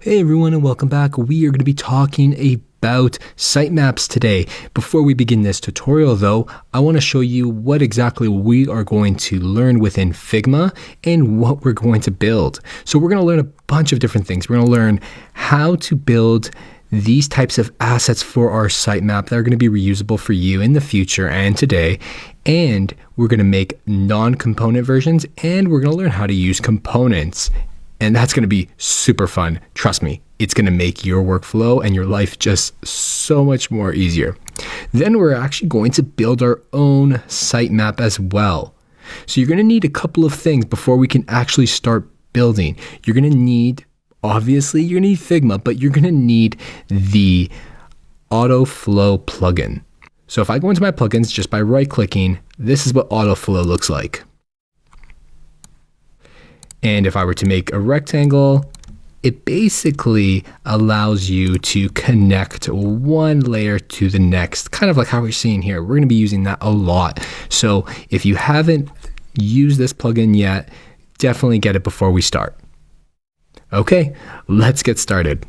Hey everyone, and welcome back. We are going to be talking about sitemaps today. Before we begin this tutorial though, I want to show you what exactly we are going to learn within Figma and what we're going to build. So we're going to learn a bunch of different things. We're going to learn how to build these types of assets for our sitemap that are going to be reusable for you in the future and today. And we're going to make non-component versions, and we're going to learn how to use components. And that's going to be super fun. Trust me, it's going to make your workflow and your life just so much more easier. Then we're actually going to build our own sitemap as well. So you're going to need a couple of things before we can actually start building. You're going to need, obviously, you're going to need Figma, but you're going to need the Autoflow plugin. So if I go into my plugins just by right-clicking, this is what Autoflow looks like. And if I were to make a rectangle, it basically allows you to connect one layer to the next, kind of like how we're seeing here. We're going to be using that a lot. So if you haven't used this plugin yet, definitely get it before we start. Okay, let's get started.